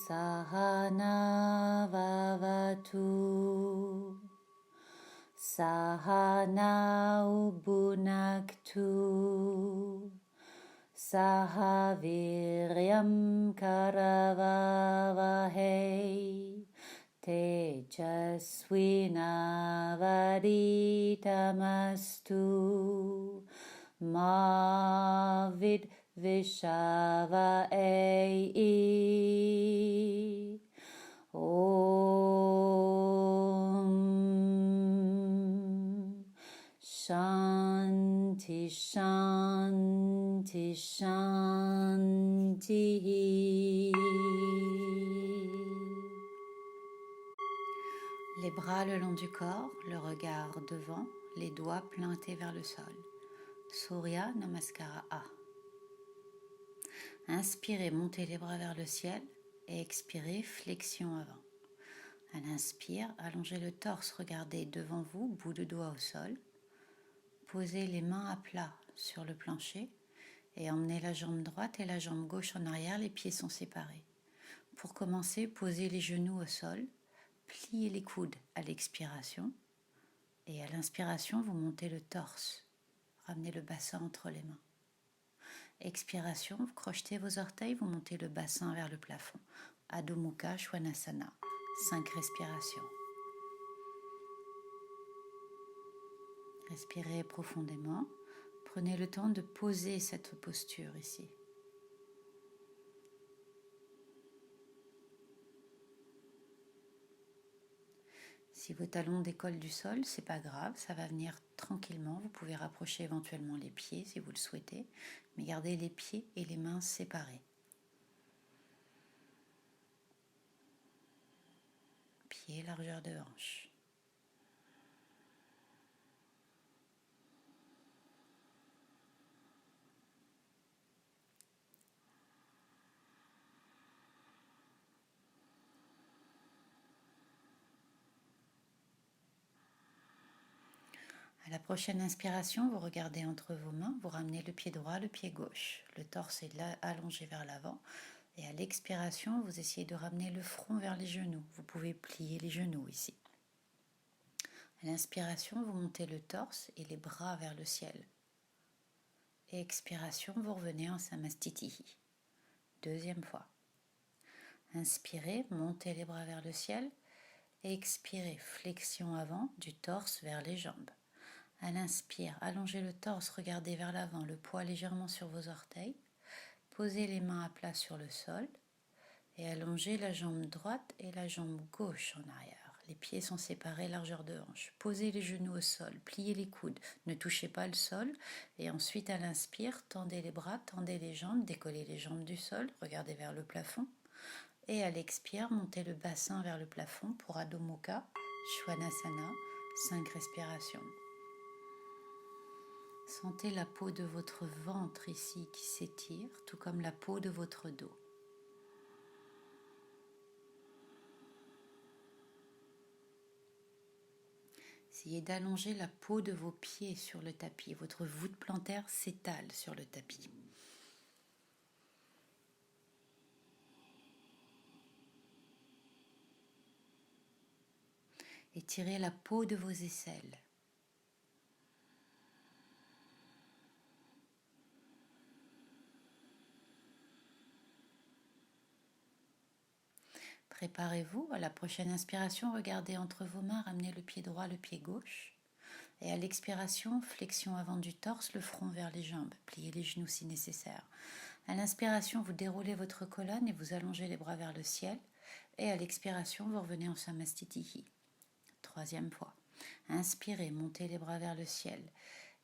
Sahana vavatu, Sahana ubunaktu, Sahaviryam karavavahe, Tejasvinavaditamastu, Ma vidvishavaei. Om Shanti Shanti Shanti. Les bras le long du corps, le regard devant, les doigts plantés vers le sol. Surya Namaskara A. Inspirez, montez les bras vers le ciel et expirez, flexion avant. À l'inspire, allongez le torse, regardez devant vous, bout de doigt au sol. Posez les mains à plat sur le plancher et emmenez la jambe droite et la jambe gauche en arrière, les pieds sont séparés. Pour commencer, posez les genoux au sol, pliez les coudes à l'expiration et à l'inspiration, vous montez le torse. Ramenez le bassin entre les mains. Expiration, vous crochetez vos orteils, vous montez le bassin vers le plafond. Adho Mukha Svanasana. 5 respirations. Respirez profondément. Prenez le temps de poser cette posture ici. Si vos talons décollent du sol, c'est pas grave, ça va venir tranquillement. Vous pouvez rapprocher éventuellement les pieds si vous le souhaitez, mais gardez les pieds et les mains séparés. Pieds, largeur de hanche. À la prochaine inspiration, vous regardez entre vos mains, vous ramenez le pied droit, le pied gauche. Le torse est là, allongé vers l'avant. Et à l'expiration, vous essayez de ramener le front vers les genoux. Vous pouvez plier les genoux ici. À l'inspiration, vous montez le torse et les bras vers le ciel. Et expiration, vous revenez en Samastitihi. Deuxième fois. Inspirez, montez les bras vers le ciel. Expirez, flexion avant, du torse vers les jambes. À l'inspire, allongez le torse, regardez vers l'avant, le poids légèrement sur vos orteils. Posez les mains à plat sur le sol et allongez la jambe droite et la jambe gauche en arrière. Les pieds sont séparés, largeur de hanche. Posez les genoux au sol, pliez les coudes, ne touchez pas le sol. Et ensuite, à l'inspire, tendez les bras, tendez les jambes, décollez les jambes du sol, regardez vers le plafond. Et à l'expire, montez le bassin vers le plafond pour Adho Mukha Svanasana, 5 respirations. Sentez la peau de votre ventre ici qui s'étire, tout comme la peau de votre dos. Essayez d'allonger la peau de vos pieds sur le tapis. Votre voûte plantaire s'étale sur le tapis. Étirez la peau de vos aisselles. Préparez-vous, à la prochaine inspiration, regardez entre vos mains, ramenez le pied droit, le pied gauche. Et à l'expiration, flexion avant du torse, le front vers les jambes. Pliez les genoux si nécessaire. À l'inspiration, vous déroulez votre colonne et vous allongez les bras vers le ciel. Et à l'expiration, vous revenez en Samastitihi. Troisième fois. Inspirez, montez les bras vers le ciel.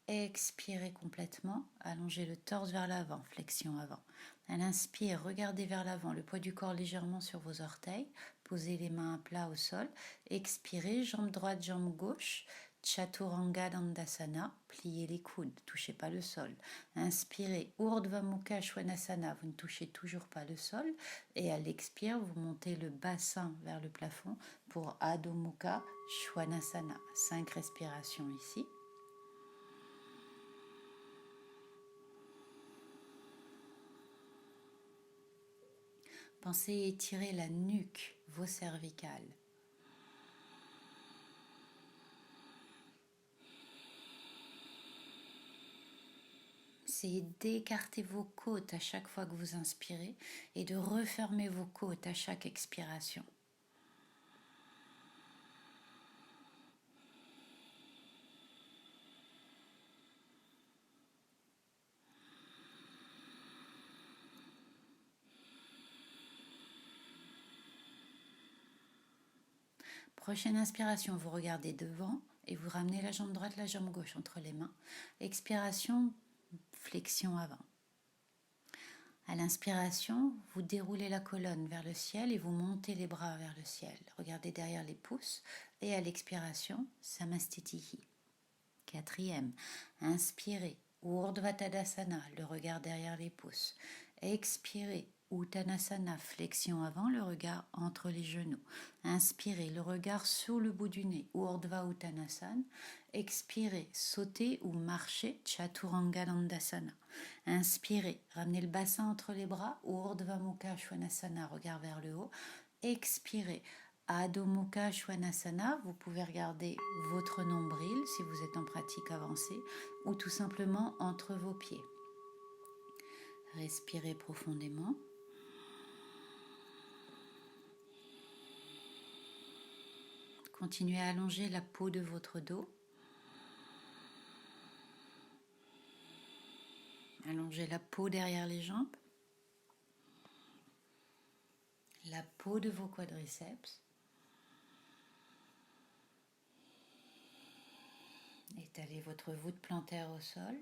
Expirez complètement, allongez le torse vers l'avant, flexion avant. À l'inspire, regardez vers l'avant, le poids du corps légèrement sur vos orteils. Posez les mains à plat au sol. Expirez, jambe droite, jambe gauche. Chaturanga Dandasana, pliez les coudes, touchez pas le sol. Inspirez, Urdhva Mukha Svanasana, vous ne touchez toujours pas le sol. Et à l'expire, vous montez le bassin vers le plafond pour Adho Mukha Svanasana. 5 respirations ici. Pensez étirer la nuque, vos cervicales. Essayez d'écarter vos côtes à chaque fois que vous inspirez et de refermer vos côtes à chaque expiration. Prochaine inspiration, vous regardez devant et vous ramenez la jambe droite, la jambe gauche entre les mains. Expiration, flexion avant. À l'inspiration, vous déroulez la colonne vers le ciel et vous montez les bras vers le ciel. Regardez derrière les pouces et à l'expiration, Samastitihi. Quatrième, inspirez, Urdhva Tadasana, le regard derrière les pouces. Expirez, Uttanasana, flexion avant, le regard entre les genoux. Inspirez, le regard sous le bout du nez, Urdhva Uttanasana. Expirez, sautez ou marchez, Chaturanga Dandasana. Inspirez, ramenez le bassin entre les bras, Urdhva Mukha Svanasana, regard vers le haut. Expirez, Adho Mukha Svanasana, vous pouvez regarder votre nombril si vous êtes en pratique avancée ou tout simplement entre vos pieds. Respirez profondément. Continuez à allonger la peau de votre dos. Allongez la peau derrière les jambes. La peau de vos quadriceps. Étalez votre voûte plantaire au sol.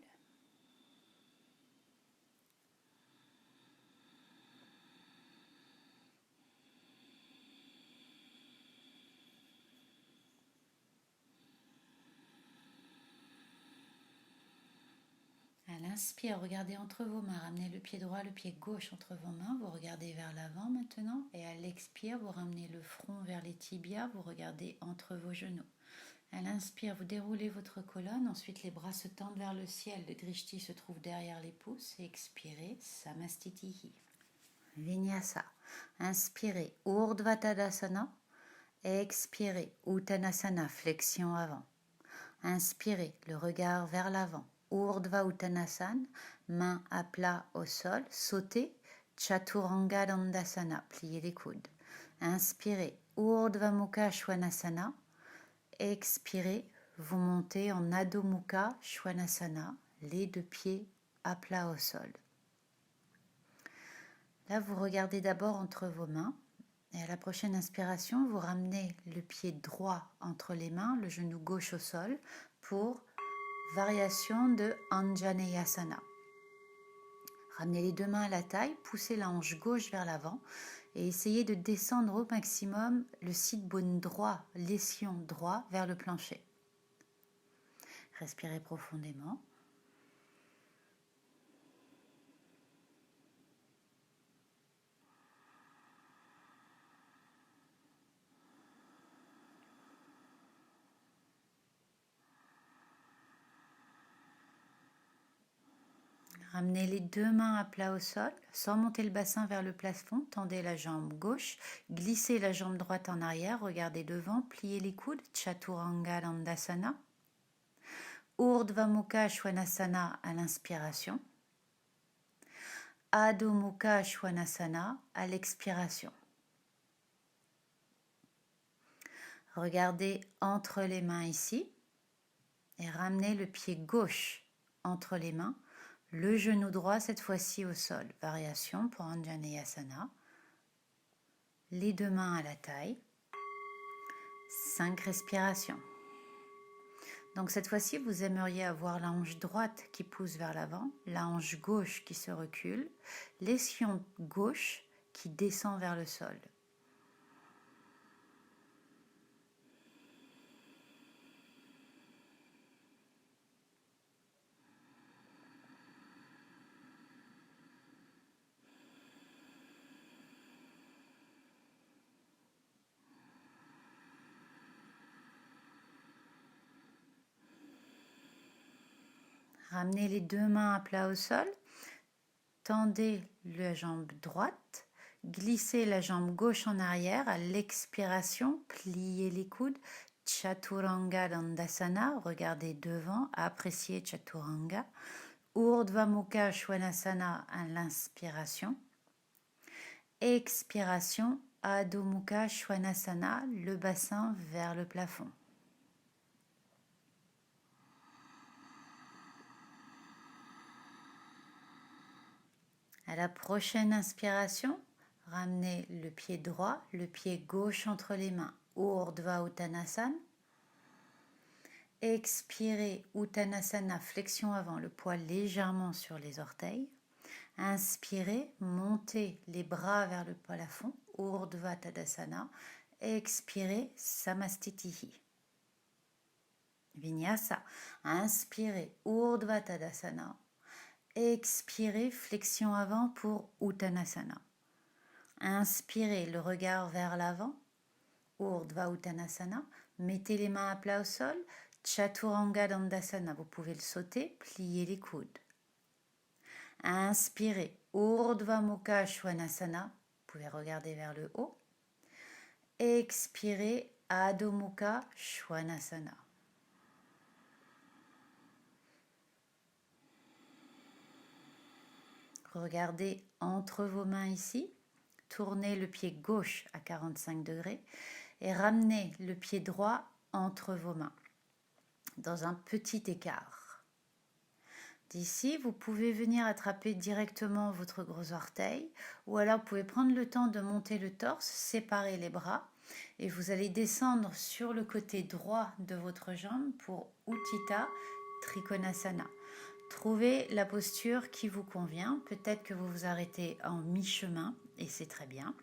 À l'inspire, regardez entre vos mains, ramenez le pied droit, le pied gauche entre vos mains, vous regardez vers l'avant maintenant et à l'expire, vous ramenez le front vers les tibias, vous regardez entre vos genoux. À l'inspire, vous déroulez votre colonne, ensuite les bras se tendent vers le ciel, le drishti se trouve derrière les pouces et expirez, Samastitihi. Vinyasa. Inspirez, Urdhva Tadasana. Expirez, Uttanasana, flexion avant. Inspirez, le regard vers l'avant. Urdhva Uttanasana, main à plat au sol, sautez, Chaturanga Dandasana, pliez les coudes. Inspirez, Urdhva Mukha Svanasana. Expirez, vous montez en Adho Mukha Svanasana, les deux pieds à plat au sol. Là, vous regardez d'abord entre vos mains et à la prochaine inspiration, vous ramenez le pied droit entre les mains, le genou gauche au sol pour variation de Anjaneyasana. Ramenez les deux mains à la taille, poussez la hanche gauche vers l'avant et essayez de descendre au maximum le sit bone droit, l'ession droit vers le plancher. Respirez profondément. Ramenez les deux mains à plat au sol, sans monter le bassin vers le plafond, tendez la jambe gauche, glissez la jambe droite en arrière, regardez devant, pliez les coudes, Chaturanga Dandasana. Urdhva Mukha Svanasana à l'inspiration. Adho Mukha Svanasana à l'expiration. Regardez entre les mains ici et ramenez le pied gauche entre les mains. Le genou droit, cette fois-ci au sol. Variation pour Anjaneyasana. Les deux mains à la taille. 5 respirations. Donc cette fois-ci, vous aimeriez avoir la hanche droite qui pousse vers l'avant, la hanche gauche qui se recule, l'ession gauche qui descend vers le sol. Ramenez les deux mains à plat au sol. Tendez la jambe droite glissez la jambe gauche en arrière. À l'expiration, pliez les coudes. Chaturanga Dandasana, regardez devant, appréciez Chaturanga. Urdhva Mukha Svanasana à l'inspiration. Expiration, Adho Mukha Svanasana, le bassin vers le plafond. À la prochaine inspiration, ramenez le pied droit, le pied gauche entre les mains. Urdhva Uttanasana. Expirez Uttanasana, flexion avant, le poids légèrement sur les orteils. Inspirez, montez les bras vers le plafond. Urdhva Tadasana. Expirez, Samastitihi. Vinyasa. Inspirez, Urdhva Tadasana. Expirez, flexion avant pour Uttanasana. Inspirez, le regard vers l'avant. Urdhva Uttanasana. Mettez les mains à plat au sol. Chaturanga Dandasana. Vous pouvez le sauter, pliez les coudes. Inspirez, Urdhva Mukha Svanasana. Vous pouvez regarder vers le haut. Expirez, Adho Mukha Svanasana. Regardez entre vos mains ici, tournez le pied gauche à 45 degrés et ramenez le pied droit entre vos mains, dans un petit écart. D'ici, vous pouvez venir attraper directement votre gros orteil ou alors vous pouvez prendre le temps de monter le torse, séparer les bras et vous allez descendre sur le côté droit de votre jambe pour Utthita Trikonasana. Trouvez la posture qui vous convient. Peut-être que vous vous arrêtez en mi-chemin et c'est très bien.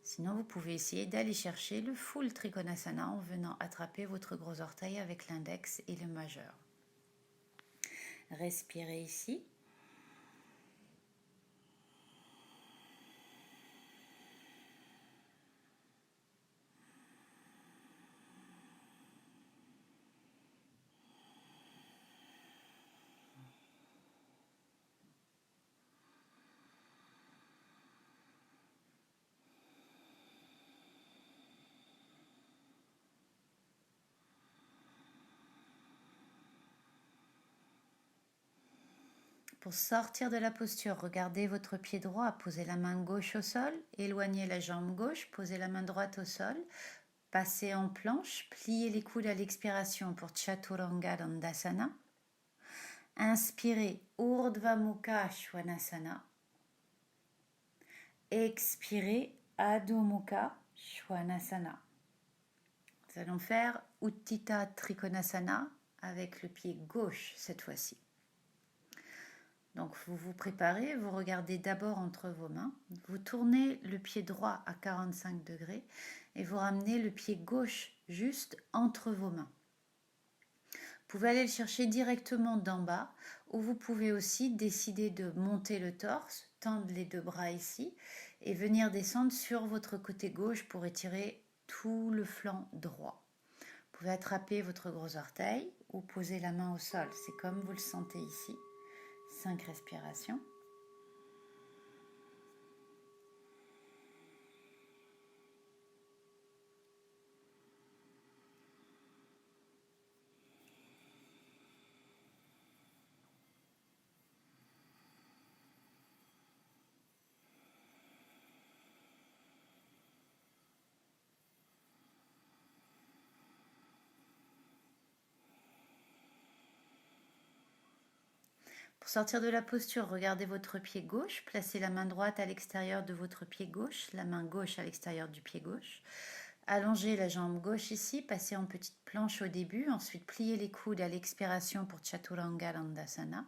Sinon, vous pouvez essayer d'aller chercher le full Trikonasana en venant attraper votre gros orteil avec l'index et le majeur. Respirez ici. Pour sortir de la posture, regardez votre pied droit, posez la main gauche au sol, éloignez la jambe gauche, posez la main droite au sol, passez en planche, pliez les coudes à l'expiration pour Chaturanga Dandasana. Inspirez, Urdhva Mukha Svanasana. Expirez, Adho Mukha Svanasana. Nous allons faire Utthita Trikonasana avec le pied gauche cette fois-ci. Donc vous vous préparez, vous regardez d'abord entre vos mains, vous tournez le pied droit à 45 degrés et vous ramenez le pied gauche juste entre vos mains. Vous pouvez aller le chercher directement d'en bas ou vous pouvez aussi décider de monter le torse, tendre les deux bras ici et venir descendre sur votre côté gauche pour étirer tout le flanc droit. Vous pouvez attraper votre gros orteil ou poser la main au sol, c'est comme vous le sentez ici. 5 respirations. Pour sortir de la posture, regardez votre pied gauche, placez la main droite à l'extérieur de votre pied gauche, la main gauche à l'extérieur du pied gauche. Allongez la jambe gauche ici, passez en petite planche au début, ensuite pliez les coudes à l'expiration pour Chaturanga Dandasana.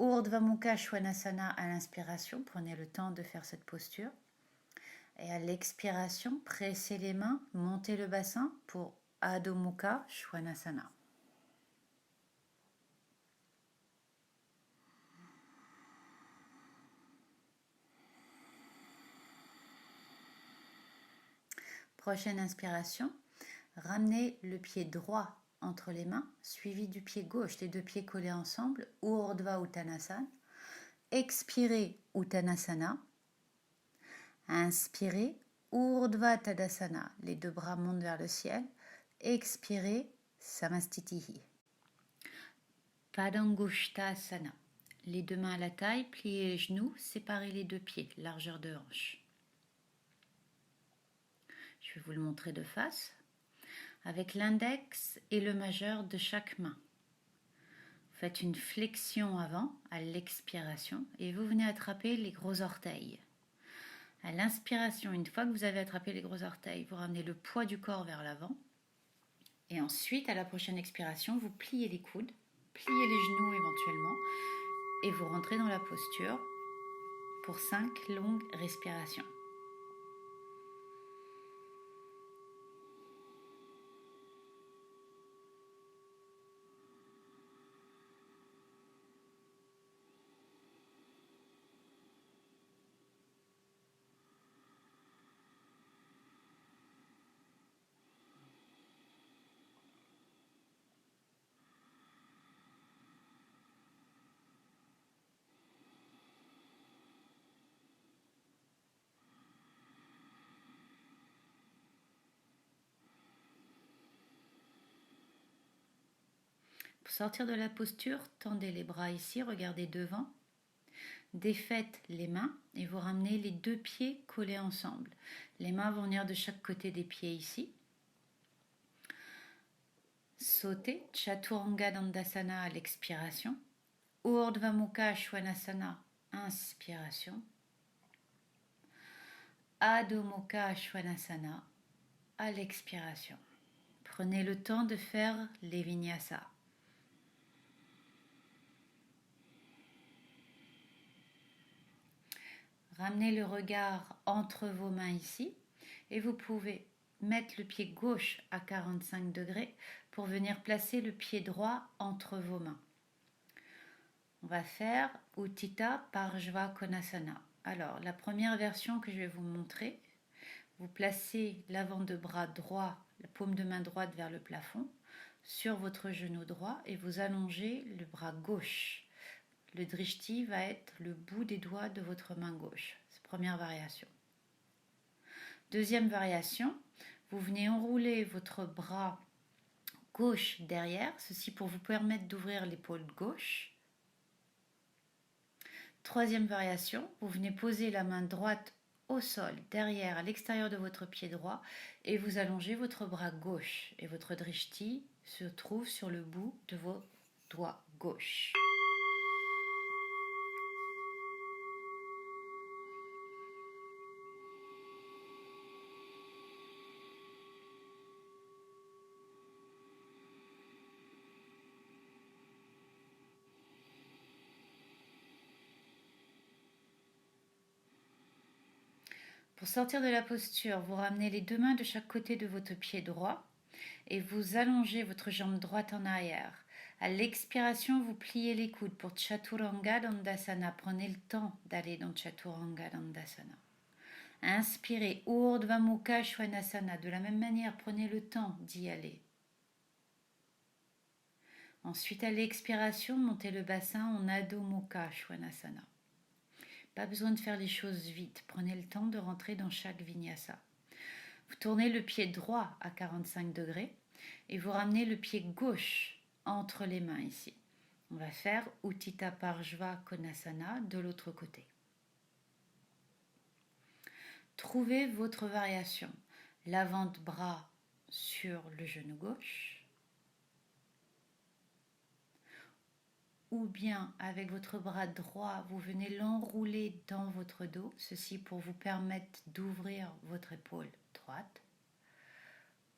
Urdhva Mukha Svanasana à l'inspiration, prenez le temps de faire cette posture. Et à l'expiration, pressez les mains, montez le bassin pour Adho Mukha Svanasana. Prochaine inspiration, ramenez le pied droit entre les mains, suivi du pied gauche, les deux pieds collés ensemble, Urdhva Uttanasana. Expirez Uttanasana. Inspirez, Urdhva Tadasana, les deux bras montent vers le ciel. Expirez, Samastitihi. Padangusthasana, les deux mains à la taille, pliez les genoux, séparez les deux pieds, largeur de hanche. Je vais vous le montrer de face, avec l'index et le majeur de chaque main. Faites une flexion avant, à l'expiration, et vous venez attraper les gros orteils. À l'inspiration, une fois que vous avez attrapé les gros orteils, vous ramenez le poids du corps vers l'avant. Et ensuite, à la prochaine expiration, vous pliez les coudes, pliez les genoux éventuellement, et vous rentrez dans la posture pour 5 longues respirations. Pour sortir de la posture, tendez les bras ici, regardez devant. Défaites les mains et vous ramenez les deux pieds collés ensemble. Les mains vont venir de chaque côté des pieds ici. Sautez, Chaturanga Dandasana à l'expiration. Urdhva Mukha Svanasana, inspiration. Adho Mukha Svanasana à l'expiration. Prenez le temps de faire les vinyasas. Ramenez le regard entre vos mains ici et vous pouvez mettre le pied gauche à 45 degrés pour venir placer le pied droit entre vos mains. On va faire Utthita Parshva Konasana. Alors, la première version que je vais vous montrer, vous placez l'avant de bras droit, la paume de main droite vers le plafond, sur votre genou droit et vous allongez le bras gauche. Le drishti va être le bout des doigts de votre main gauche. C'est la première variation. Deuxième variation, vous venez enrouler votre bras gauche derrière, ceci pour vous permettre d'ouvrir l'épaule gauche. Troisième variation, vous venez poser la main droite au sol, derrière, à l'extérieur de votre pied droit, et vous allongez votre bras gauche. Et votre drishti se trouve sur le bout de vos doigts gauche. Pour sortir de la posture, vous ramenez les deux mains de chaque côté de votre pied droit et vous allongez votre jambe droite en arrière. À l'expiration, vous pliez les coudes pour Chaturanga Dandasana. Prenez le temps d'aller dans Chaturanga Dandasana. Inspirez, Urdhva Mukha Svanasana. De la même manière, prenez le temps d'y aller. Ensuite, à l'expiration, montez le bassin en Adho Mukha Svanasana. Pas besoin de faire les choses vite. Prenez le temps de rentrer dans chaque vinyasa. Vous tournez le pied droit à 45 degrés et vous ramenez le pied gauche entre les mains ici. On va faire Utthita Parshva Konasana de l'autre côté. Trouvez votre variation. L'avant-bras sur le genou gauche. Ou bien avec votre bras droit, vous venez l'enrouler dans votre dos, ceci pour vous permettre d'ouvrir votre épaule droite.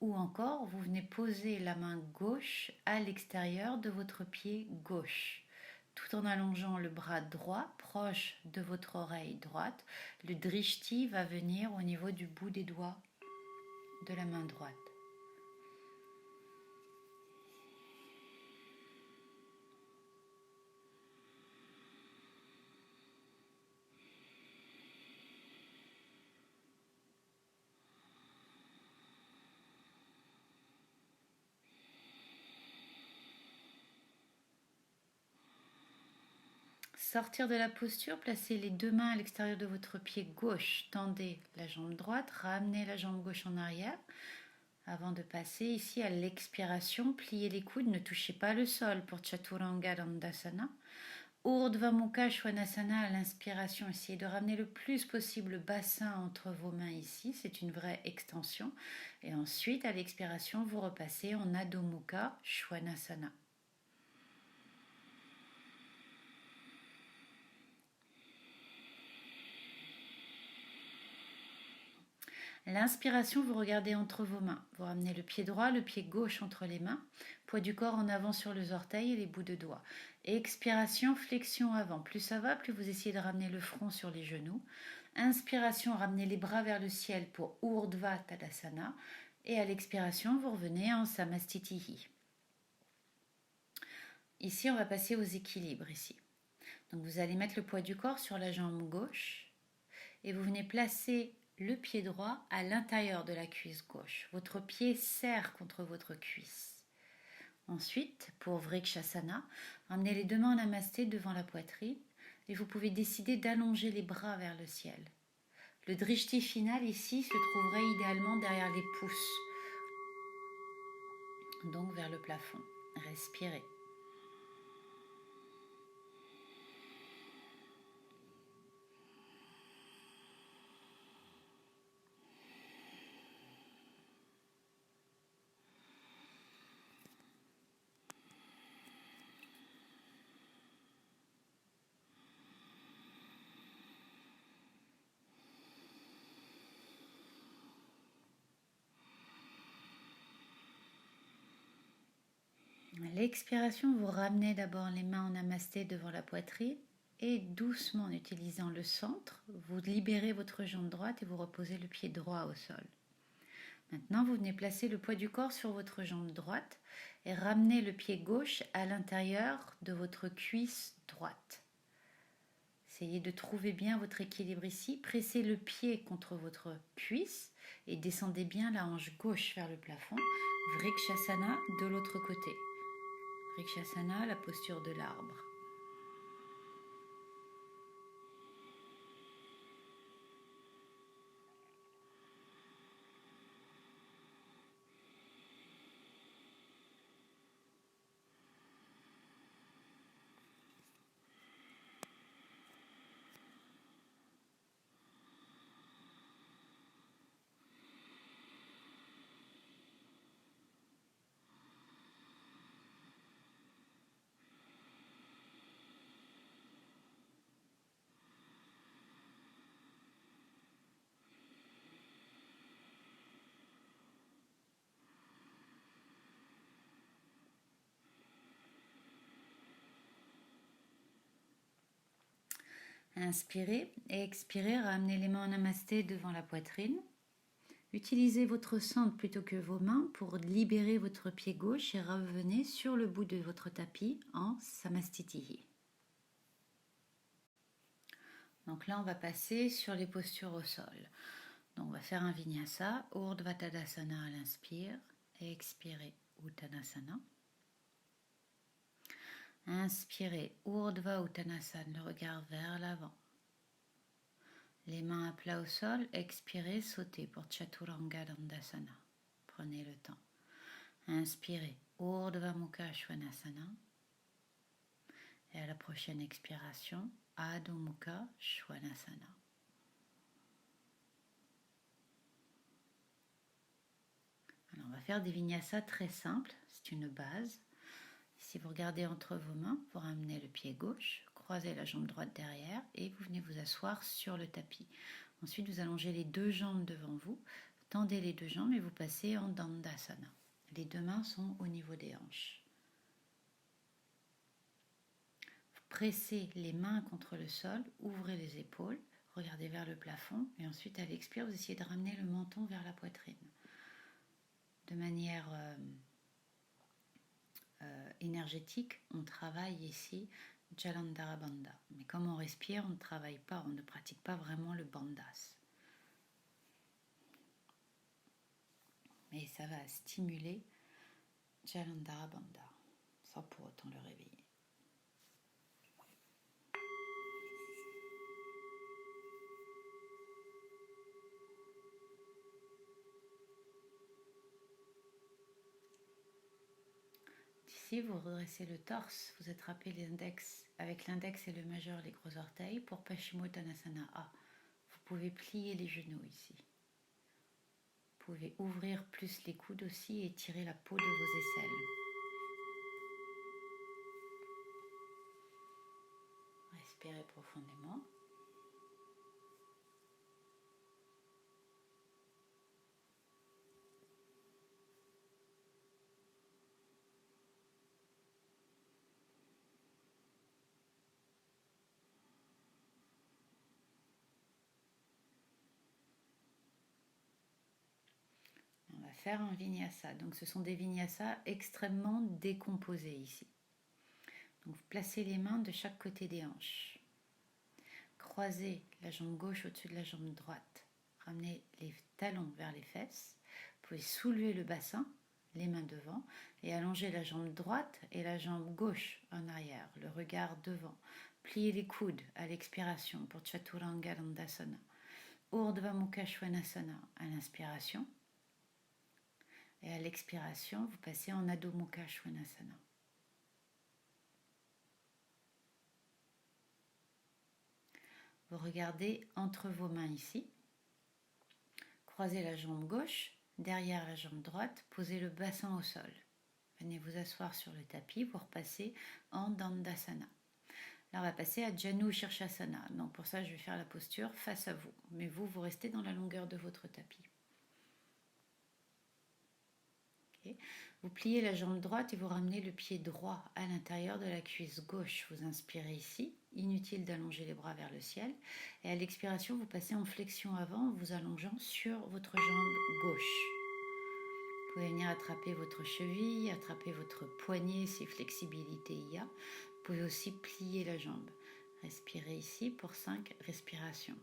Ou encore, vous venez poser la main gauche à l'extérieur de votre pied gauche, tout en allongeant le bras droit proche de votre oreille droite. Le drishti va venir au niveau du bout des doigts de la main droite. sortir de la posture, placez les deux mains à l'extérieur de votre pied gauche, tendez la jambe droite, ramenez la jambe gauche en arrière. Avant de passer ici à l'expiration, pliez les coudes, ne touchez pas le sol pour Chaturanga Dandasana. Urdhva Mukha Svanasana à l'inspiration, essayez de ramener le plus possible le bassin entre vos mains ici, c'est une vraie extension. Et ensuite, à l'expiration, vous repassez en Adho Mukha Svanasana. L'inspiration, vous regardez entre vos mains. Vous ramenez le pied droit, le pied gauche entre les mains. Poids du corps en avant sur les orteils et les bouts de doigts. Expiration, flexion avant. Plus ça va, plus vous essayez de ramener le front sur les genoux. Inspiration, ramenez les bras vers le ciel pour Urdhva Tadasana. Et à l'expiration, vous revenez en Samastitihi. Ici, on va passer aux équilibres ici. Donc vous allez mettre le poids du corps sur la jambe gauche et vous venez placer le pied droit à l'intérieur de la cuisse gauche. Votre pied serre contre votre cuisse. Ensuite, pour Vrikshasana, ramenez les deux mains en namasté devant la poitrine et vous pouvez décider d'allonger les bras vers le ciel. Le drishti final ici se trouverait idéalement derrière les pouces, donc vers le plafond. Respirez. À l'expiration, vous ramenez d'abord les mains en namasté devant la poitrine et doucement en utilisant le centre, vous libérez votre jambe droite et vous reposez le pied droit au sol. Maintenant, vous venez placer le poids du corps sur votre jambe droite et ramenez le pied gauche à l'intérieur de votre cuisse droite. Essayez de trouver bien votre équilibre ici. Pressez le pied contre votre cuisse et descendez bien la hanche gauche vers le plafond. Vrikshasana de l'autre côté. Vrikshasana, la posture de l'arbre. Inspirez et expirez, ramenez les mains en namasté devant la poitrine. Utilisez votre centre plutôt que vos mains pour libérer votre pied gauche et revenez sur le bout de votre tapis en Samastitihi. Donc là, on va passer sur les postures au sol. Donc on va faire un vinyasa, Urdhva Tadasana à l'inspire et expirez Uttanasana. Inspirez Urdhva Uttanasana, le regard vers l'avant. Les mains à plat au sol, expirez, sautez pour Chaturanga Dandasana. Prenez le temps. Inspirez Urdhva Mukha Svanasana. Et à la prochaine expiration, Adho Mukha Svanasana. Alors on va faire des vinyasas très simples, c'est une base. Si vous regardez entre vos mains, vous ramenez le pied gauche, croisez la jambe droite derrière et vous venez vous asseoir sur le tapis. Ensuite, vous allongez les deux jambes devant vous, tendez les deux jambes et vous passez en Dandasana. Les deux mains sont au niveau des hanches. Vous pressez les mains contre le sol, ouvrez les épaules, regardez vers le plafond et ensuite à l'expire, vous essayez de ramener le menton vers la poitrine. De manière énergétique, on travaille ici Jalandhara Bandha. Mais comme on respire, on ne travaille pas, on ne pratique pas vraiment le bandhas. Mais ça va stimuler Jalandhara Bandha, sans pour autant le réveiller. ici, vous redressez le torse, vous attrapez l'index avec l'index et le majeur, les gros orteils pour Paschimottanasana A. Vous pouvez plier les genoux ici. Vous pouvez ouvrir plus les coudes aussi et tirer la peau de vos aisselles. Respirez profondément. On va faire un vinyasa. Donc ce sont des vinyasas extrêmement décomposés ici. Donc vous placez les mains de chaque côté des hanches. Croisez la jambe gauche au-dessus de la jambe droite. Ramenez les talons vers les fesses. Vous pouvez soulever le bassin, les mains devant, et allonger la jambe droite et la jambe gauche en arrière, le regard devant. Pliez les coudes à l'expiration pour Chaturanga Dandasana. Urdhva Mukha Svanasana à l'inspiration. Et à l'expiration, vous passez en Adho Mukha Svanasana. Vous regardez entre vos mains ici. Croisez la jambe gauche, derrière la jambe droite, posez le bassin au sol. Venez vous asseoir sur le tapis, vous repassez en Dandasana. Là, on va passer à Janu Shirshasana. Donc pour ça, je vais faire la posture face à vous. Mais vous, vous restez dans la longueur de votre tapis. Okay. Vous pliez la jambe droite et vous ramenez le pied droit à l'intérieur de la cuisse gauche. Vous inspirez ici. Inutile d'allonger les bras vers le ciel. Et à l'expiration, vous passez en flexion avant en vous allongeant sur votre jambe gauche. Vous pouvez venir attraper votre cheville, attraper votre poignet si flexibilité il y a. Vous pouvez aussi plier la jambe. Respirez ici pour 5 respirations.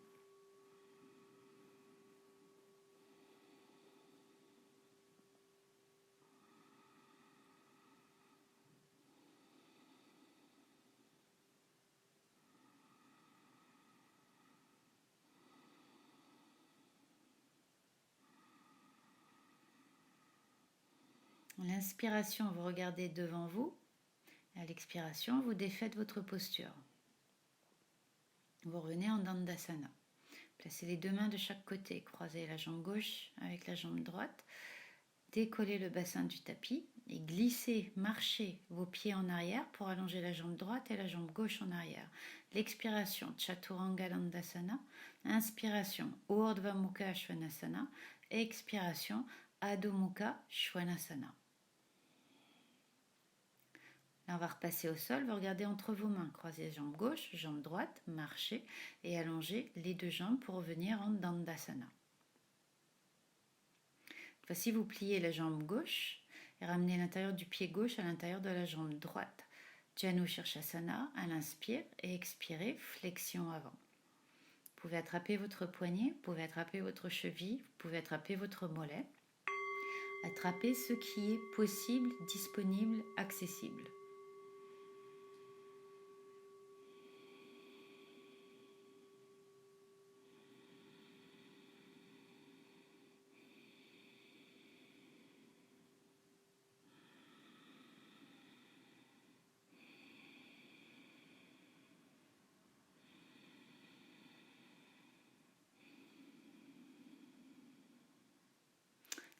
L'inspiration, vous regardez devant vous. À l'expiration, vous défaites votre posture. Vous revenez en Dandasana. Placez les deux mains de chaque côté. Croisez la jambe gauche avec la jambe droite. Décollez le bassin du tapis et glissez, marchez vos pieds en arrière pour allonger la jambe droite et la jambe gauche en arrière. L'expiration, Chaturanga Dandasana. Inspiration, Urdhva Mukha Svanasana. Expiration, Adho Mukha Svanasana. Là, on va repasser au sol. Vous regardez entre vos mains. Croisez jambe gauche, jambe droite, marchez et allongez les deux jambes pour revenir en Dandasana. Voici, vous pliez la jambe gauche et ramenez l'intérieur du pied gauche à l'intérieur de la jambe droite. Janu Shirshasana à l'inspire et expirez, flexion avant. Vous pouvez attraper votre poignet, vous pouvez attraper votre cheville, vous pouvez attraper votre mollet. Attrapez ce qui est possible, disponible, accessible.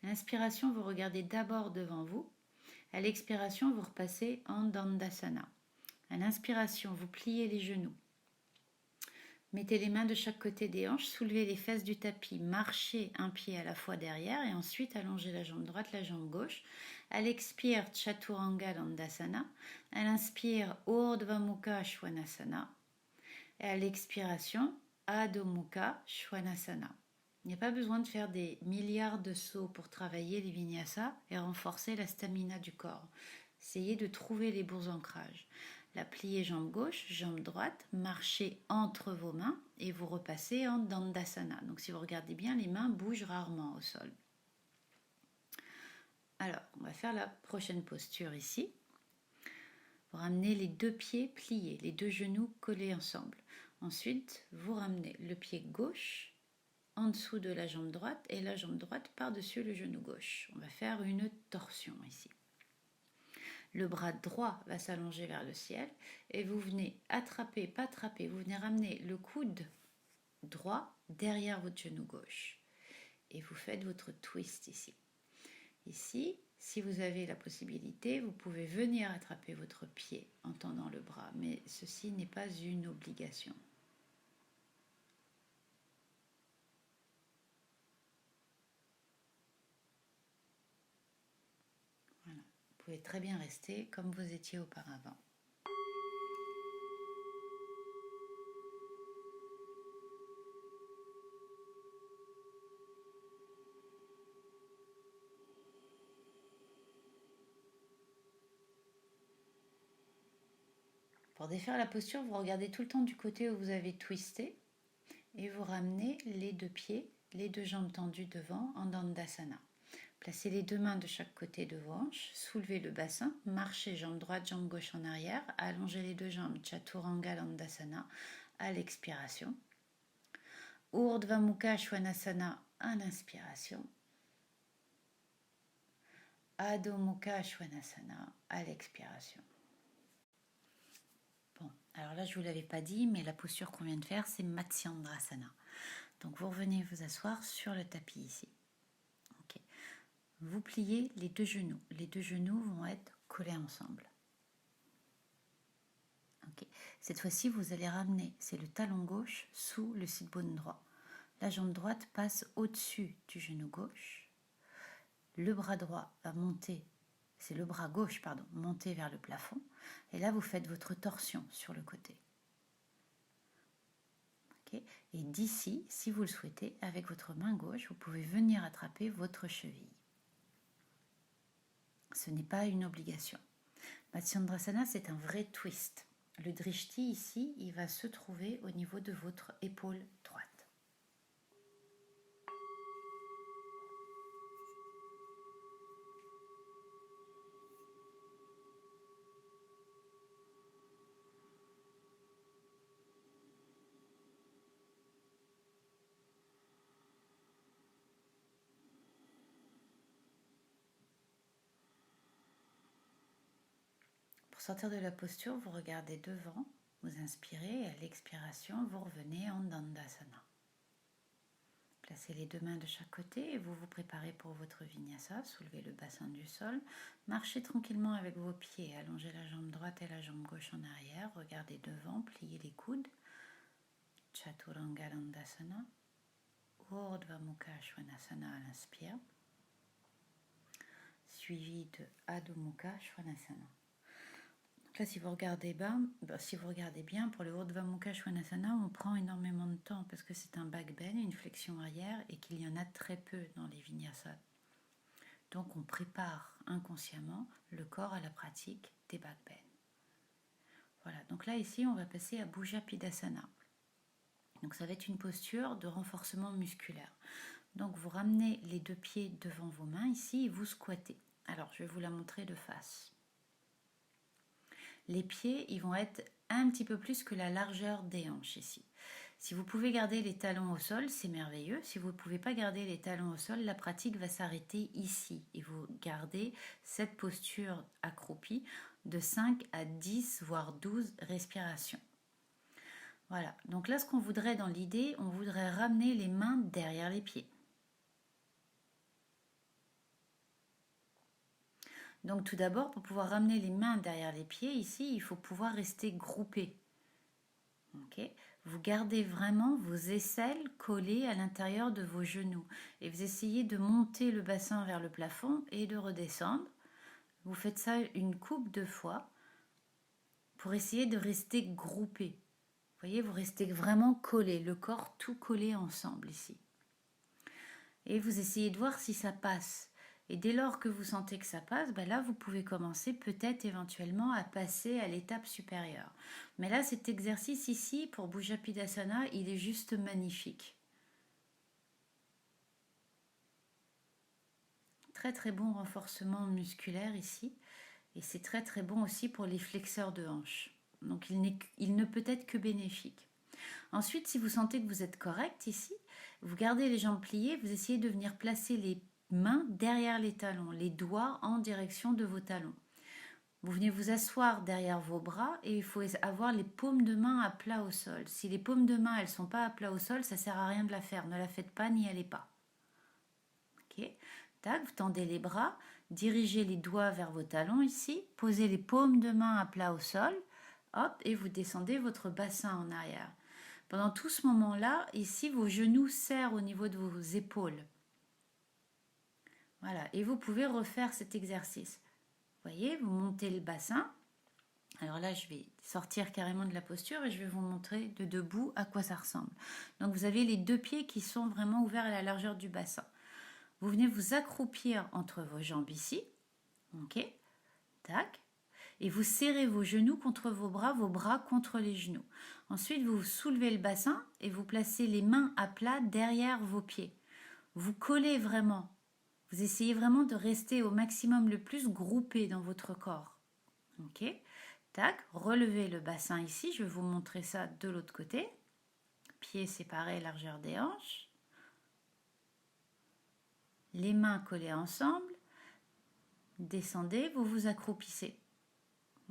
L'inspiration, vous regardez d'abord devant vous. À l'expiration, vous repassez en Dandasana. À l'inspiration, vous pliez les genoux. Mettez les mains de chaque côté des hanches, soulevez les fesses du tapis, marchez un pied à la fois derrière et ensuite allongez la jambe droite, la jambe gauche. À l'expire, Chaturanga Dandasana. À l'inspire, Urdhva Mukha Svanasana. Et à l'expiration, Adho Mukha Svanasana. Il n'y a pas besoin de faire des milliards de sauts pour travailler les vinyasas et renforcer la stamina du corps. Essayez de trouver les bons ancrages. La pliez jambe gauche, jambe droite, marchez entre vos mains et vous repassez en Dandasana. Donc si vous regardez bien, les mains bougent rarement au sol. Alors, on va faire la prochaine posture ici. Vous ramenez les deux pieds pliés, les deux genoux collés ensemble. Ensuite, vous ramenez le pied gauche en dessous de la jambe droite et la jambe droite par-dessus le genou gauche. On va faire une torsion ici. Le bras droit va s'allonger vers le ciel et vous venez attraper, pas attraper, vous venez ramener le coude droit derrière votre genou gauche. Et vous faites votre twist ici. Ici, si vous avez la possibilité, vous pouvez venir attraper votre pied en tendant le bras, mais ceci n'est pas une obligation. Voilà. Vous pouvez très bien rester comme vous étiez auparavant. Pour défaire la posture, vous regardez tout le temps du côté où vous avez twisté et vous ramenez les deux pieds, les deux jambes tendues devant en Dandasana. Placez les deux mains de chaque côté de vos hanches, soulevez le bassin, marchez jambe droite, jambe gauche en arrière, allongez les deux jambes, Chaturanga Dandasana à l'expiration. Urdhva Mukha Svanasana à l'inspiration. Adho Mukha Svanasana à l'expiration. Bon, alors là je ne vous l'avais pas dit, mais la posture qu'on vient de faire, c'est Matsyendrasana. Donc vous revenez vous asseoir sur le tapis ici. Okay. Vous pliez les deux genoux. Les deux genoux vont être collés ensemble. Okay. Cette fois-ci, vous allez ramener, c'est le talon gauche sous le sit-bone droit. La jambe droite passe au-dessus du genou gauche. Le bras droit va monter, c'est le bras gauche, pardon, monter vers le plafond. Et là, vous faites votre torsion sur le côté. Okay. Et d'ici, si vous le souhaitez, avec votre main gauche, vous pouvez venir attraper votre cheville. Ce n'est pas une obligation. Matsyendrasana, c'est un vrai twist. Le drishti ici, il va se trouver au niveau de votre épaule droite. Pour sortir de la posture, vous regardez devant, vous inspirez et à l'expiration, vous revenez en Dandasana. Placez les deux mains de chaque côté et vous vous préparez pour votre vinyasa. Soulevez le bassin du sol. Marchez tranquillement avec vos pieds. Allongez la jambe droite et la jambe gauche en arrière. Regardez devant, pliez les coudes. Chaturanga Dandasana. Urdhva Mukha Svanasana à l'inspire. Suivi de Adho Mukha Svanasana. Là, si vous regardez bien, pour le Urdhva Mukha Svanasana, on prend énormément de temps parce que c'est un back bend, une flexion arrière, et qu'il y en a très peu dans les vinyasas. Donc, on prépare inconsciemment le corps à la pratique des back bends. Voilà, donc là, ici, on va passer à Bhujapidasana. Donc, ça va être une posture de renforcement musculaire. Donc, vous ramenez les deux pieds devant vos mains ici et vous squattez. Alors, je vais vous la montrer de face. Les pieds, ils vont être un petit peu plus que la largeur des hanches ici. Si vous pouvez garder les talons au sol, c'est merveilleux. Si vous ne pouvez pas garder les talons au sol, la pratique va s'arrêter ici. Et vous gardez cette posture accroupie de 5 à 10, voire 12 respirations. Voilà. Donc là, ce qu'on voudrait dans l'idée, on voudrait ramener les mains derrière les pieds. Donc tout d'abord, pour pouvoir ramener les mains derrière les pieds, ici, il faut pouvoir rester groupé. Okay. Vous gardez vraiment vos aisselles collées à l'intérieur de vos genoux. Et vous essayez de monter le bassin vers le plafond et de redescendre. Vous faites ça une couple de fois pour essayer de rester groupé. Vous voyez, vous restez vraiment collé, le corps tout collé ensemble ici. Et vous essayez de voir si ça passe. Et dès lors que vous sentez que ça passe, ben là, vous pouvez commencer peut-être éventuellement à passer à l'étape supérieure. Mais là, cet exercice ici, pour Bhujapidasana, il est juste magnifique. Très très bon renforcement musculaire ici. Et c'est très très bon aussi pour les flexeurs de hanches. Donc il ne peut être que bénéfique. Ensuite, si vous sentez que vous êtes correct ici, vous gardez les jambes pliées, vous essayez de venir placer les mains derrière les talons, les doigts en direction de vos talons. Vous venez vous asseoir derrière vos bras et il faut avoir les paumes de main à plat au sol. Si les paumes de main elles sont pas à plat au sol, ça sert à rien de la faire. Ne la faites pas, n'y allez pas. Ok. Tac, vous tendez les bras, dirigez les doigts vers vos talons ici, posez les paumes de main à plat au sol, hop, et vous descendez votre bassin en arrière. Pendant tout ce moment-là, ici, vos genoux serrent au niveau de vos épaules. Voilà, et vous pouvez refaire cet exercice. Vous voyez, vous montez le bassin. Alors là, je vais sortir carrément de la posture et je vais vous montrer de debout à quoi ça ressemble. Donc vous avez les deux pieds qui sont vraiment ouverts à la largeur du bassin. Vous venez vous accroupir entre vos jambes ici. Ok, tac. Et vous serrez vos genoux contre vos bras contre les genoux. Ensuite, vous soulevez le bassin et vous placez les mains à plat derrière vos pieds. Vous collez vraiment. Vous essayez vraiment de rester au maximum le plus groupé dans votre corps. Ok, tac, relevez le bassin ici. Je vais vous montrer ça de l'autre côté. Pieds séparés, largeur des hanches. Les mains collées ensemble. Descendez, vous vous accroupissez.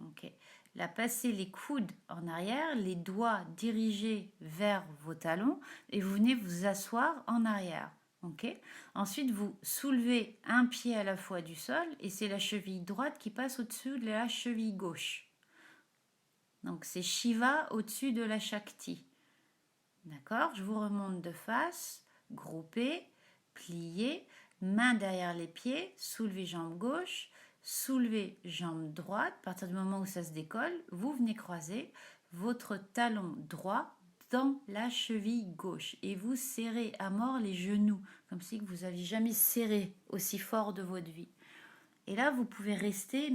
Ok. Là, passez les coudes en arrière, les doigts dirigés vers vos talons et vous venez vous asseoir en arrière. Ok. Ensuite, vous soulevez un pied à la fois du sol et c'est la cheville droite qui passe au-dessus de la cheville gauche. Donc, c'est Shiva au-dessus de la Shakti. D'accord? Je vous remonte de face, groupez, pliez, main derrière les pieds, soulevez jambe gauche, soulevez jambe droite. À partir du moment où ça se décolle, vous venez croiser votre talon droit dans la cheville gauche et vous serrez à mort les genoux, comme si vous n'aviez jamais serré aussi fort de votre vie. Et là, vous pouvez rester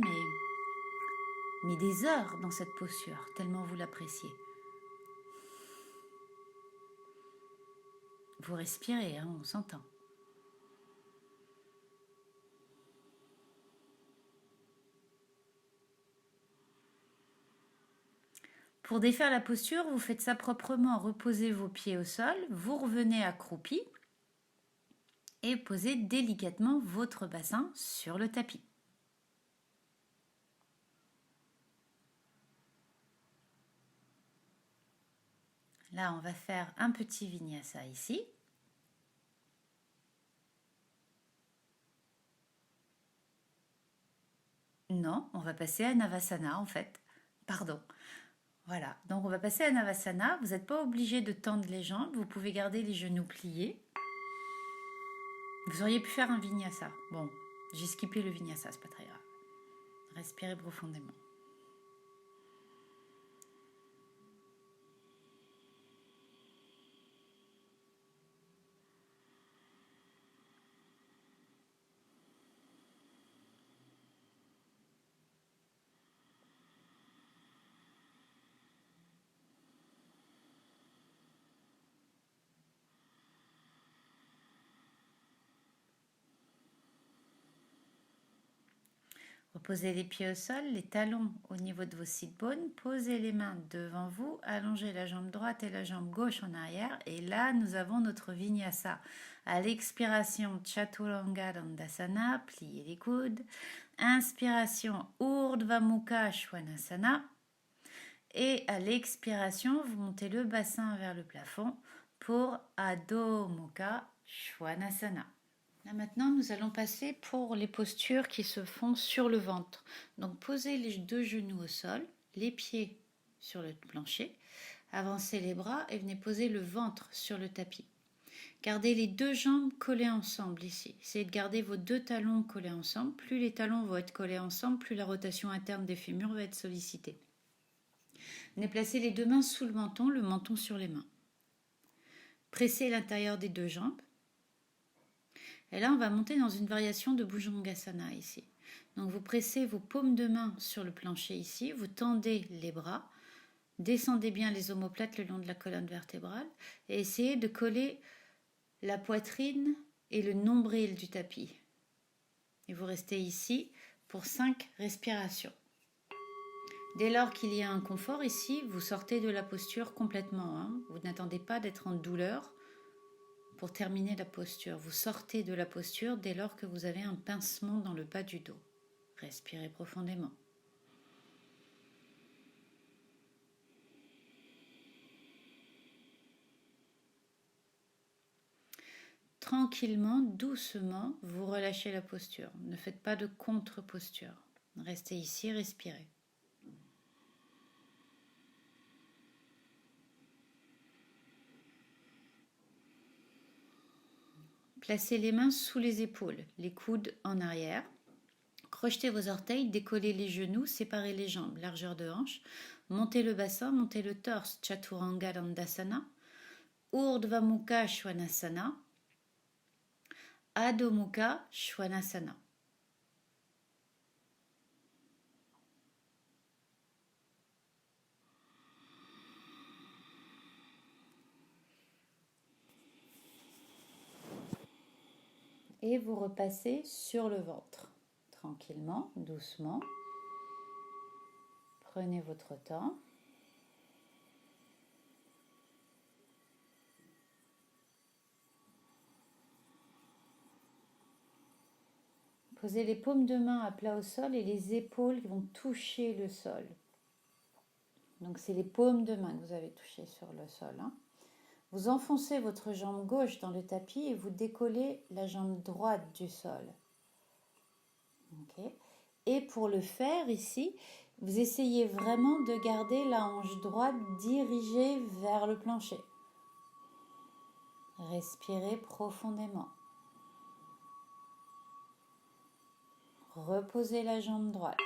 mais des heures dans cette posture, tellement vous l'appréciez. Vous respirez, hein, on s'entend. Pour défaire la posture, vous faites ça proprement. Reposez vos pieds au sol, vous revenez accroupi et posez délicatement votre bassin sur le tapis. Là, on va faire un petit vinyasa ici. Non, on va passer à Navasana en fait. Pardon. Voilà, donc on va passer à Navasana. Vous n'êtes pas obligé de tendre les jambes, vous pouvez garder les genoux pliés. Vous auriez pu faire un vinyasa. Bon, j'ai skippé le vinyasa, c'est pas très grave. Respirez profondément. Reposez les pieds au sol, les talons au niveau de vos sit bones, posez les mains devant vous, allongez la jambe droite et la jambe gauche en arrière et là nous avons notre vinyasa. À l'expiration, Chaturanga Dandasana, pliez les coudes. Inspiration, Urdhva Mukha Svanasana. Et à l'expiration, vous montez le bassin vers le plafond pour Adho Mukha Svanasana. Là maintenant, nous allons passer pour les postures qui se font sur le ventre. Donc posez les deux genoux au sol, les pieds sur le plancher, avancez les bras et venez poser le ventre sur le tapis. Gardez les deux jambes collées ensemble ici. Essayez de garder vos deux talons collés ensemble. Plus les talons vont être collés ensemble, plus la rotation interne des fémurs va être sollicitée. Venez placer les deux mains sous le menton sur les mains. Pressez l'intérieur des deux jambes. Et là, on va monter dans une variation de Bhujangasana ici. Donc, vous pressez vos paumes de main sur le plancher ici, vous tendez les bras, descendez bien les omoplates le long de la colonne vertébrale et essayez de coller la poitrine et le nombril du tapis. Et vous restez ici pour 5 respirations. Dès lors qu'il y a un confort ici, vous sortez de la posture complètement. Hein. Vous n'attendez pas d'être en douleur. Pour terminer la posture, vous sortez de la posture dès lors que vous avez un pincement dans le bas du dos. Respirez profondément. tranquillement, doucement, vous relâchez la posture. Ne faites pas de contre-posture. Restez ici, respirez. Placez les mains sous les épaules, les coudes en arrière. Crochetez vos orteils, décollez les genoux, séparez les jambes, largeur de hanche. Montez le bassin, montez le torse, Chaturanga Dandasana. Urdhva Mukha Svanasana. Adho Mukha Svanasana. Et vous repassez sur le ventre. Tranquillement, doucement. Prenez votre temps. Posez les paumes de main à plat au sol et les épaules qui vont toucher le sol. Donc c'est les paumes de main que vous avez touchées sur le sol. Vous enfoncez votre jambe gauche dans le tapis et vous décollez la jambe droite du sol. Okay. Et pour le faire ici, vous essayez vraiment de garder la hanche droite dirigée vers le plancher. Respirez profondément. Reposez la jambe droite.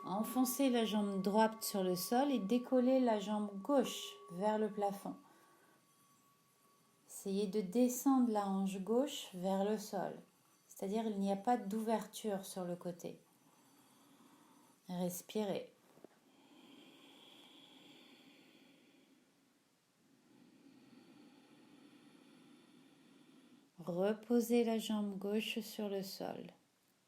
Enfoncez la jambe droite sur le sol et décollez la jambe gauche vers le plafond. Essayez de descendre la hanche gauche vers le sol. C'est-à-dire il n'y a pas d'ouverture sur le côté. Respirez. Reposez la jambe gauche sur le sol.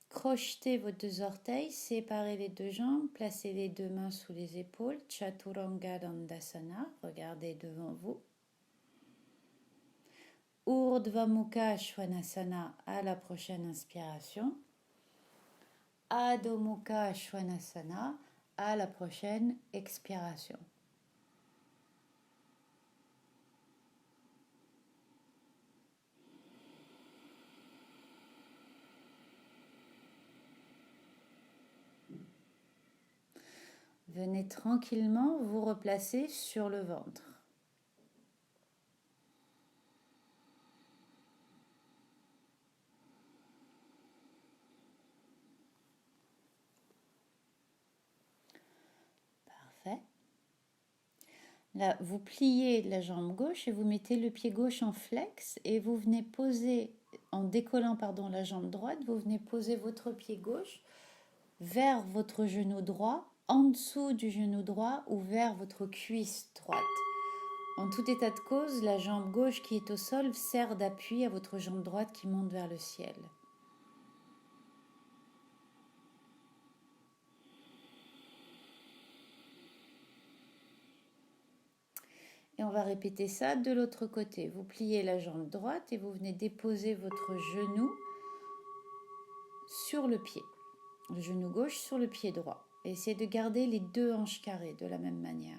Crochetez vos deux orteils, séparez les deux jambes, placez les deux mains sous les épaules, Chaturanga Dandasana, regardez devant vous. Urdhva Mukha Svanasana à la prochaine inspiration. Adho Mukha Svanasana à la prochaine expiration. Venez tranquillement vous replacer sur le ventre. Parfait. Là, vous pliez la jambe gauche et vous mettez le pied gauche en flex et vous venez poser, en décollant la jambe droite, vous venez poser votre pied gauche vers votre genou droit, en dessous du genou droit ou vers votre cuisse droite. En tout état de cause, la jambe gauche qui est au sol sert d'appui à votre jambe droite qui monte vers le ciel. Et on va répéter ça de l'autre côté. Vous pliez la jambe droite et vous venez déposer votre genou sur le pied. Le genou gauche sur le pied droit. Et essayez de garder les deux hanches carrées de la même manière.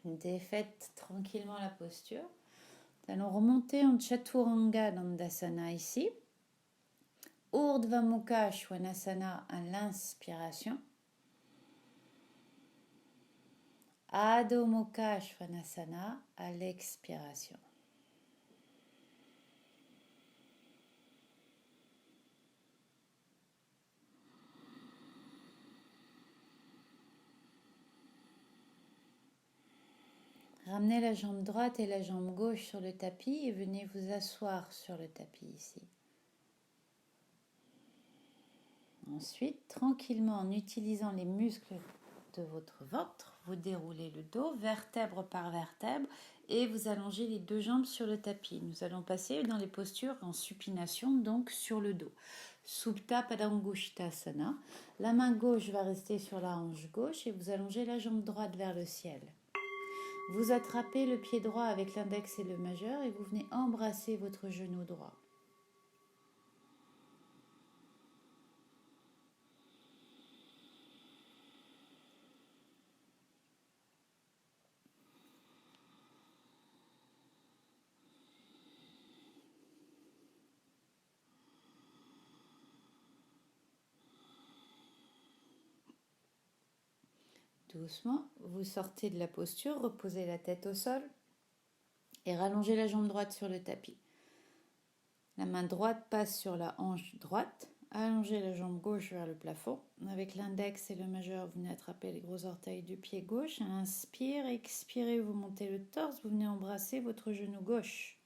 Défaites tranquillement la posture. Nous allons remonter en Chaturanga Dandasana ici. Urdhva Mukha Svanasana à l'inspiration. Adho Mukha Svanasana à l'expiration. Ramenez la jambe droite et la jambe gauche sur le tapis et venez vous asseoir sur le tapis ici. Ensuite, tranquillement, en utilisant les muscles de votre ventre, vous déroulez le dos, vertèbre par vertèbre, et vous allongez les deux jambes sur le tapis. Nous allons passer dans les postures en supination, donc sur le dos. Supta Padangusthasana. La main gauche va rester sur la hanche gauche et vous allongez la jambe droite vers le ciel. Vous attrapez le pied droit avec l'index et le majeur et vous venez embrasser votre genou droit. Doucement, vous sortez de la posture, reposez la tête au sol et rallongez la jambe droite sur le tapis. La main droite passe sur la hanche droite, allongez la jambe gauche vers le plafond. Avec l'index et le majeur, vous venez attraper les gros orteils du pied gauche. Inspire, expirez, vous montez le torse, vous venez embrasser votre genou gauche.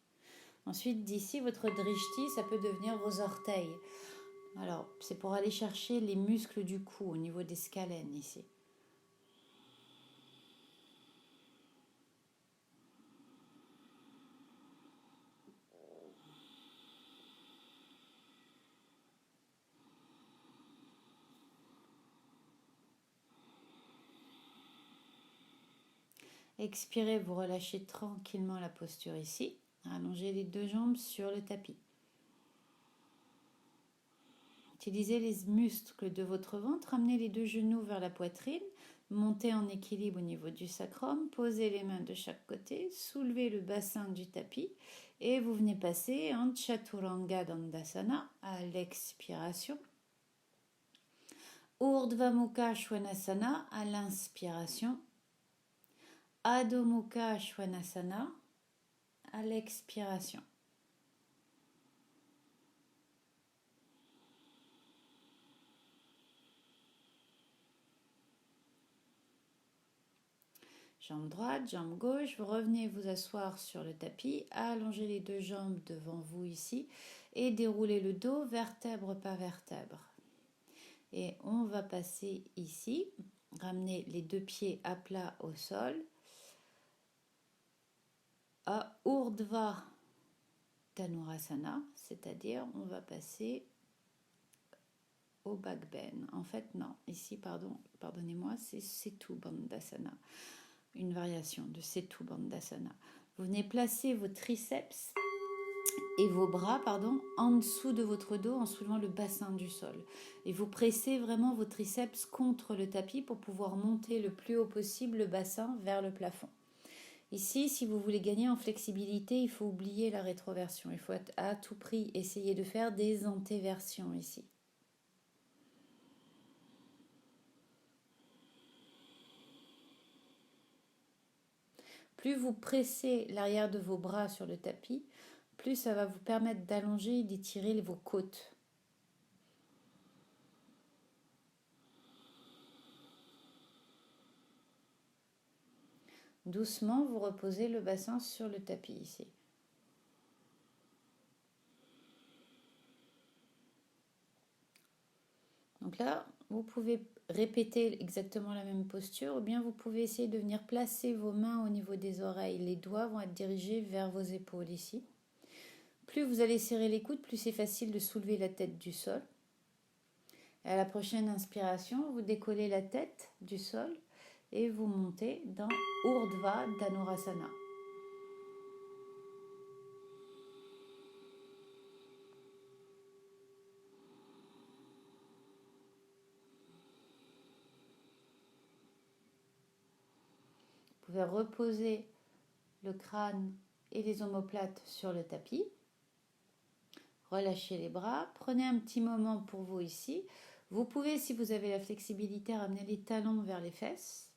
Ensuite, d'ici, votre drishti, ça peut devenir vos orteils. Alors, c'est pour aller chercher les muscles du cou au niveau des scalènes ici. Expirez, vous relâchez tranquillement la posture ici. Allongez les deux jambes sur le tapis. Utilisez les muscles de votre ventre, ramenez les deux genoux vers la poitrine, montez en équilibre au niveau du sacrum, posez les mains de chaque côté, soulevez le bassin du tapis et vous venez passer en Chaturanga Dandasana à l'expiration. Urdhva Mukha Svanasana à l'inspiration. Adho Mukha Svanasana à l'expiration. Jambe droite, jambe gauche, vous revenez vous asseoir sur le tapis, allongez les deux jambes devant vous ici et déroulez le dos vertèbre par vertèbre. Et on va passer ici, ramener les deux pieds à plat au sol, à Urdhva Dhanurasana, c'est-à-dire on va passer au back bend. En fait non, ici pardonnez-moi, c'est Setu Bandhasana. Une variation de Setu Bandhasana. Vous venez placer vos triceps et vos bras en dessous de votre dos en soulevant le bassin du sol. Et vous pressez vraiment vos triceps contre le tapis pour pouvoir monter le plus haut possible le bassin vers le plafond. Ici, si vous voulez gagner en flexibilité, il faut oublier la rétroversion. Il faut à tout prix essayer de faire des antéversions ici. Plus vous pressez l'arrière de vos bras sur le tapis, plus ça va vous permettre d'allonger et d'étirer vos côtes. Doucement, vous reposez le bassin sur le tapis ici. Donc là, vous pouvez répéter exactement la même posture ou bien vous pouvez essayer de venir placer vos mains au niveau des oreilles. Les doigts vont être dirigés vers vos épaules ici. Plus vous allez serrer les coudes, plus c'est facile de soulever la tête du sol. Et à la prochaine inspiration, vous décollez la tête du sol et vous montez dans Urdhva Dhanurasana. Vous pouvez reposer le crâne et les omoplates sur le tapis. Relâchez les bras. Prenez un petit moment pour vous ici. Vous pouvez, si vous avez la flexibilité, ramener les talons vers les fesses.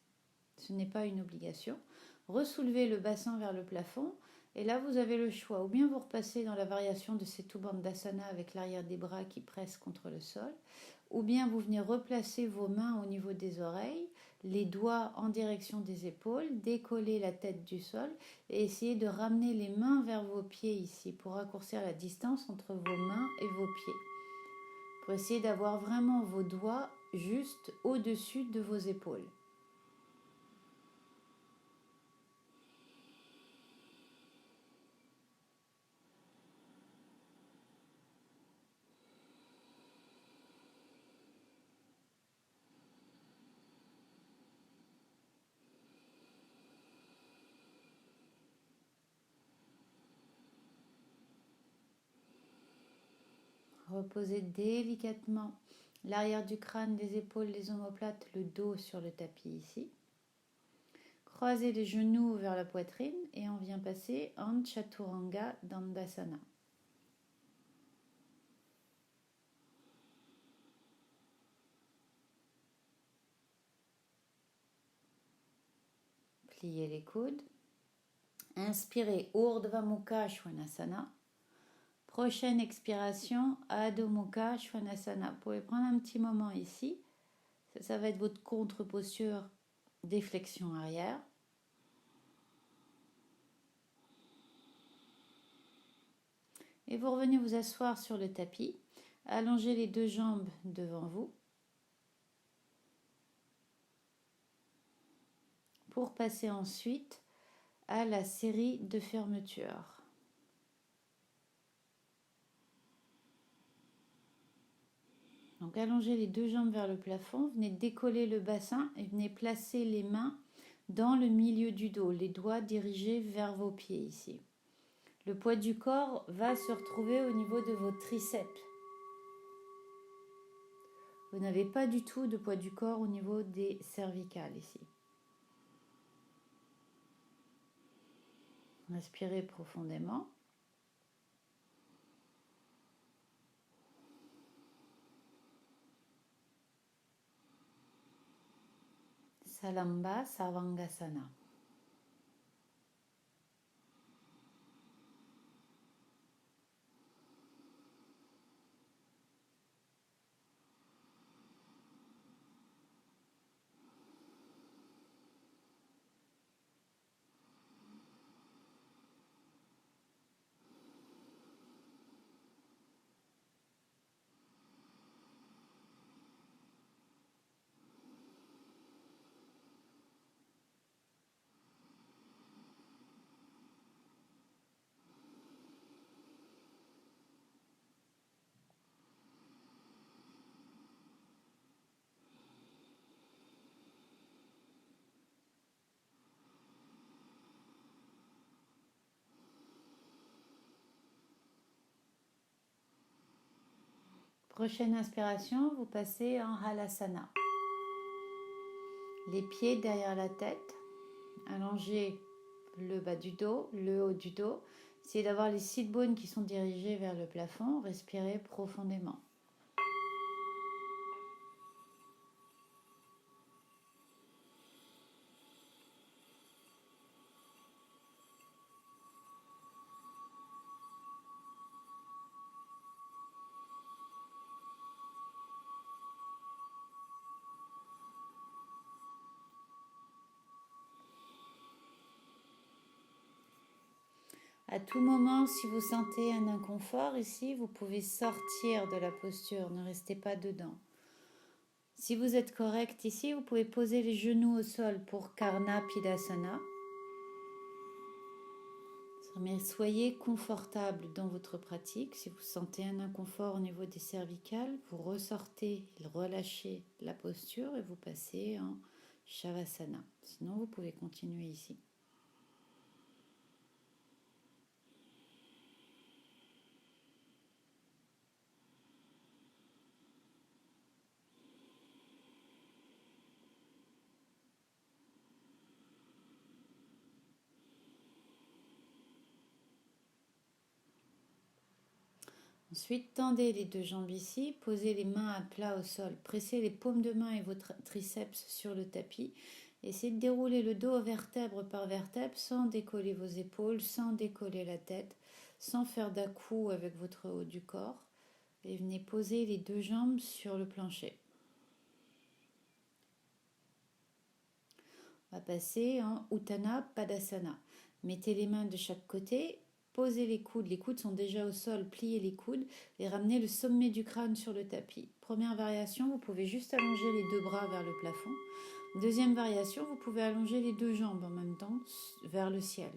Ce n'est pas une obligation. Ressoulevez le bassin vers le plafond. Et là, vous avez le choix. Ou bien vous repassez dans la variation de Setu Bandhasana avec l'arrière des bras qui pressent contre le sol. Ou bien vous venez replacer vos mains au niveau des oreilles, les doigts en direction des épaules, décoller la tête du sol et essayer de ramener les mains vers vos pieds ici pour raccourcir la distance entre vos mains et vos pieds. Pour essayer d'avoir vraiment vos doigts juste au-dessus de vos épaules. Reposez délicatement l'arrière du crâne, les épaules, les omoplates, le dos sur le tapis ici. Croisez les genoux vers la poitrine et on vient passer en Chaturanga Dandasana. Pliez les coudes. Inspirez Urdhva Mukha Svanasana. Prochaine expiration, Adho Mukha Svanasana. Vous pouvez prendre un petit moment ici. Ça va être votre contre-posture des flexions arrière. Et vous revenez vous asseoir sur le tapis. Allongez les deux jambes devant vous. Pour passer ensuite à la série de fermetures. Donc allongez les deux jambes vers le plafond, venez décoller le bassin et venez placer les mains dans le milieu du dos, les doigts dirigés vers vos pieds ici. Le poids du corps va se retrouver au niveau de vos triceps. Vous n'avez pas du tout de poids du corps au niveau des cervicales ici. Inspirez profondément. Salamba Sarvangasana. Prochaine inspiration, vous passez en Halasana. Les pieds derrière la tête, allongez le bas du dos, le haut du dos. Essayez d'avoir les sit bones qui sont dirigés vers le plafond. Respirez profondément. À tout moment, si vous sentez un inconfort ici, vous pouvez sortir de la posture, ne restez pas dedans. Si vous êtes correct ici, vous pouvez poser les genoux au sol pour Karna Pidasana. Mais soyez confortable dans votre pratique. Si vous sentez un inconfort au niveau des cervicales, vous ressortez, relâchez la posture et vous passez en Shavasana. Sinon, vous pouvez continuer ici. Ensuite, tendez les deux jambes ici, posez les mains à plat au sol, pressez les paumes de main et votre triceps sur le tapis. Essayez de dérouler le dos vertèbre par vertèbre sans décoller vos épaules, sans décoller la tête, sans faire d'à-coups avec votre haut du corps. Et venez poser les deux jambes sur le plancher. On va passer en Utthana Padasana. Mettez les mains de chaque côté. Posez les coudes sont déjà au sol, pliez les coudes et ramenez le sommet du crâne sur le tapis. Première variation, vous pouvez juste allonger les deux bras vers le plafond. Deuxième variation, vous pouvez allonger les deux jambes en même temps vers le ciel.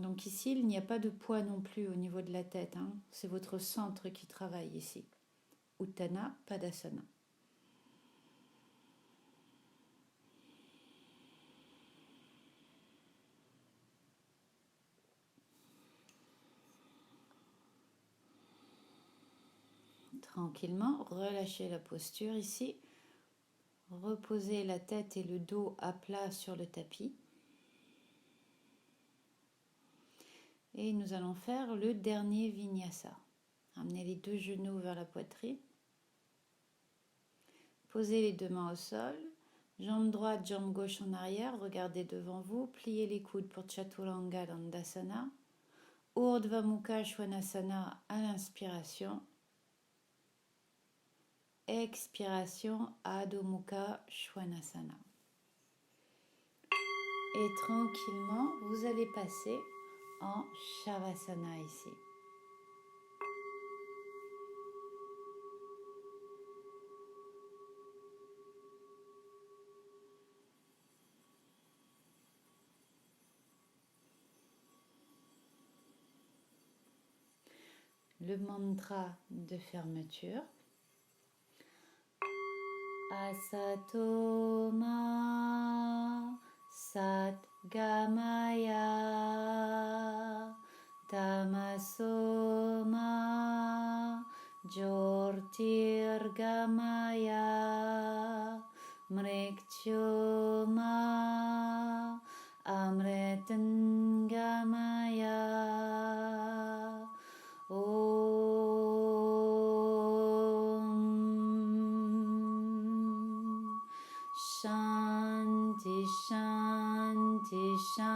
Donc ici, il n'y a pas de poids non plus au niveau de la tête. C'est votre centre qui travaille ici. Utthana Padasana. Tranquillement, relâchez la posture ici. Reposez la tête et le dos à plat sur le tapis. Et nous allons faire le dernier vinyasa. Amenez les deux genoux vers la poitrine. Posez les deux mains au sol. Jambe droite, jambe gauche en arrière. Regardez devant vous. Pliez les coudes pour Chaturanga Dandasana. Urdhva Mukha Svanasana à l'inspiration. Expiration, Adho Mukha Svanasana. Et tranquillement, vous allez passer en Shavasana ici. Le mantra de fermeture. Asato ma sat gamaya tamaso ma jortir gamaya mriktyo ma amritan gamaya. Shanti, Shanti, Shanti.